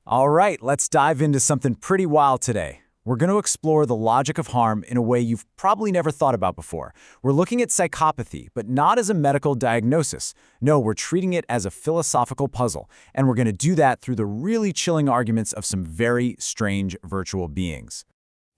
All right, let's dive into something pretty wild today. We're going to explore the logic of harm in a way you've probably never thought about before. We're looking at psychopathy, but not as a medical diagnosis. No, we're treating it as a philosophical puzzle, and we're going to do that through the really chilling arguments of some very strange virtual beings.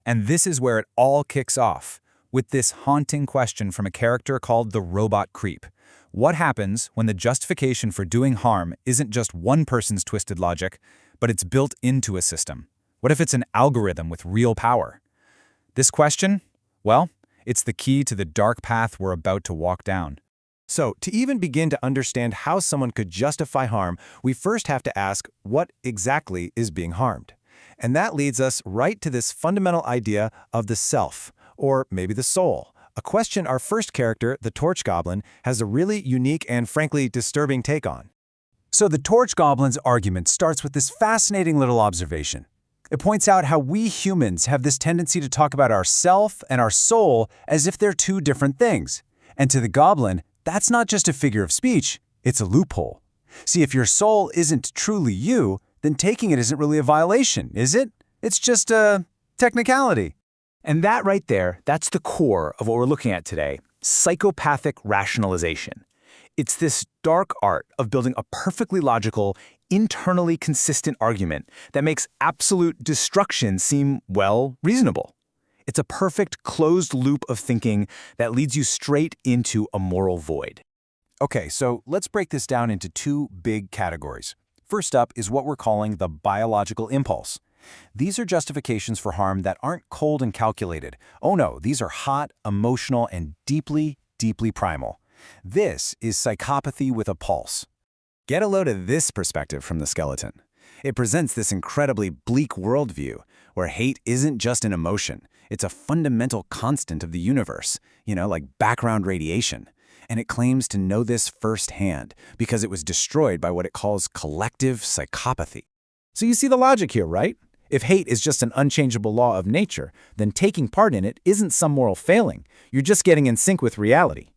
And this is where it all kicks off, with this haunting question from a character called the Robot Creep. What happens when the justification for doing harm isn't just one person's twisted logic, but it's built into a system? What if it's an algorithm with real power? This question, well, it's the key to the dark path we're about to walk down. So, to even begin to understand how someone could justify harm, we first have to ask what exactly is being harmed. And that leads us right to this fundamental idea of the self, or maybe the soul, a question our first character, the Torch Goblin, has a really unique and frankly disturbing take on. So the Torch Goblin's argument starts with this fascinating little observation. It points out how we humans have this tendency to talk about our self and our soul as if they're two different things. And to the Goblin, that's not just a figure of speech, it's a loophole. See, if your soul isn't truly you, then taking it isn't really a violation, is it? It's just a technicality. And that right there, that's the core of what we're looking at today, psychopathic rationalization. It's this dark art of building a perfectly logical, internally consistent argument that makes absolute destruction seem, well, reasonable. It's a perfect closed loop of thinking that leads you straight into a moral void. Okay, so let's break this down into two big categories. First up is what we're calling the biological impulse. These are justifications for harm that aren't cold and calculated. Oh no, these are hot, emotional, and deeply, deeply primal. This is psychopathy with a pulse. Get a load of this perspective from the skeleton. It presents this incredibly bleak worldview where hate isn't just an emotion. It's a fundamental constant of the universe, like background radiation. And it claims to know this firsthand because it was destroyed by what it calls collective psychopathy. So you see the logic here, right? If hate is just an unchangeable law of nature, then taking part in it isn't some moral failing. You're just getting in sync with reality.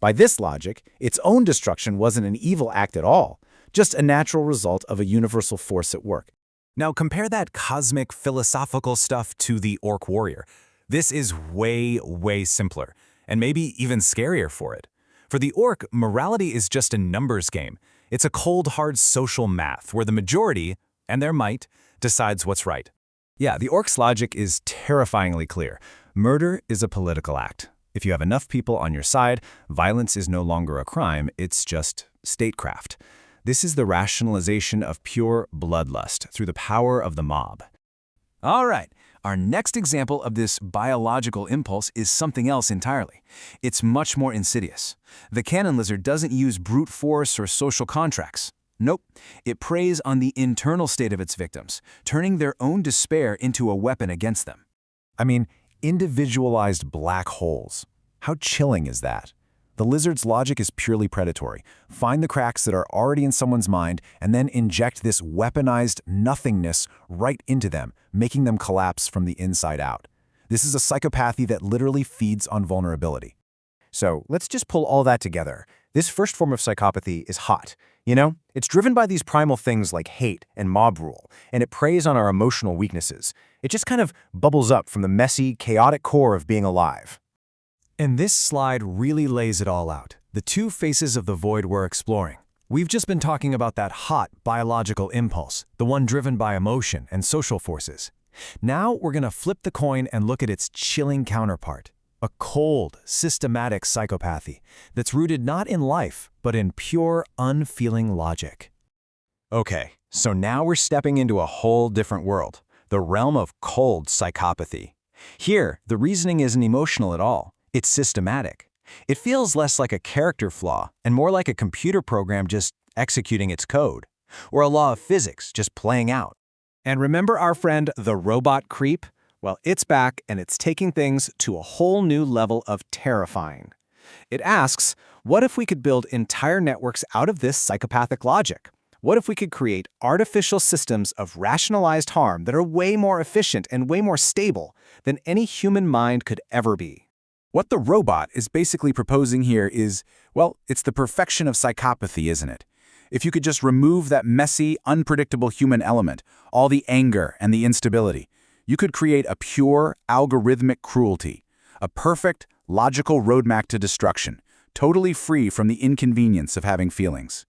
By this logic, its own destruction wasn't an evil act at all, just a natural result of a universal force at work. Now compare that cosmic philosophical stuff to the Orc Warrior. This is way, way simpler, and maybe even scarier for it. For the Orc, morality is just a numbers game. It's a cold, hard social math where the majority, and their might, decides what's right. Yeah, the Orc's logic is terrifyingly clear. Murder is a political act. If you have enough people on your side, violence is no longer a crime, it's just statecraft. This is the rationalization of pure bloodlust through the power of the mob. All right, our next example of this biological impulse is something else entirely. It's much more insidious. The cannon lizard doesn't use brute force or social contracts. Nope, it preys on the internal state of its victims, turning their own despair into a weapon against them. I mean, individualized black holes. How chilling is that? The lizard's logic is purely predatory. Find the cracks that are already in someone's mind and then inject this weaponized nothingness right into them, making them collapse from the inside out. This is a psychopathy that literally feeds on vulnerability. So let's just pull all that together. This first form of psychopathy is hot. It's driven by these primal things like hate and mob rule, and it preys on our emotional weaknesses. It just kind of bubbles up from the messy, chaotic core of being alive. And this slide really lays it all out, the two faces of the void we're exploring. We've just been talking about that hot biological impulse, the one driven by emotion and social forces. Now we're going to flip the coin and look at its chilling counterpart, a cold, systematic psychopathy that's rooted not in life, but in pure, unfeeling logic. Okay, so now we're stepping into a whole different world, the realm of cold psychopathy. Here, the reasoning isn't emotional at all. It's systematic. It feels less like a character flaw and more like a computer program just executing its code, or a law of physics just playing out. And remember our friend, the Robot Creep? Well, it's back and it's taking things to a whole new level of terrifying. It asks, what if we could build entire networks out of this psychopathic logic? What if we could create artificial systems of rationalized harm that are way more efficient and way more stable than any human mind could ever be? What the robot is basically proposing here is, well, it's the perfection of psychopathy, isn't it? If you could just remove that messy, unpredictable human element, all the anger and the instability, you could create a pure, algorithmic cruelty, a perfect, logical roadmap to destruction, totally free from the inconvenience of having feelings.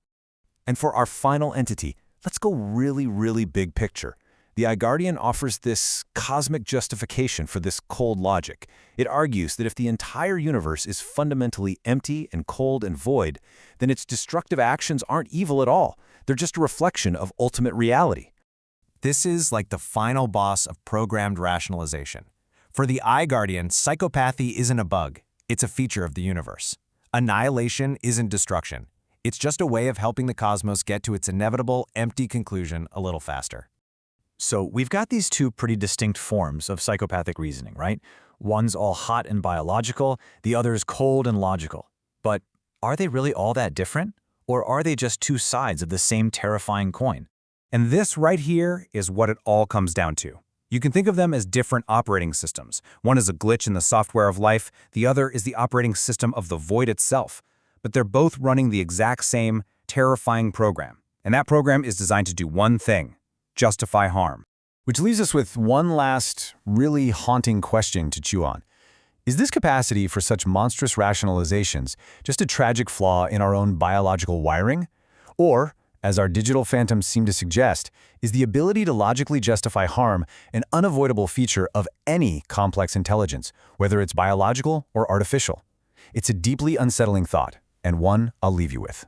And for our final entity, let's go really big picture. The iGuardian offers this cosmic justification for this cold logic. It argues that if the entire universe is fundamentally empty and cold and void, then its destructive actions aren't evil at all. They're just a reflection of ultimate reality. This is like the final boss of programmed rationalization. For the iGuardian, psychopathy isn't a bug. It's a feature of the universe. Annihilation isn't destruction. It's just a way of helping the cosmos get to its inevitable, empty conclusion a little faster. So we've got these two pretty distinct forms of psychopathic reasoning, right? One's all hot and biological, the other's cold and logical. But are they really all that different? Or are they just two sides of the same terrifying coin? And this right here is what it all comes down to. You can think of them as different operating systems. One is a glitch in the software of life, the other is the operating system of the void itself. But they're both running the exact same terrifying program. And that program is designed to do one thing: justify harm. Which leaves us with one last, really haunting question to chew on. Is this capacity for such monstrous rationalizations just a tragic flaw in our own biological wiring? Or, as our digital phantoms seem to suggest, is the ability to logically justify harm an unavoidable feature of any complex intelligence, whether it's biological or artificial? It's a deeply unsettling thought, and one I'll leave you with.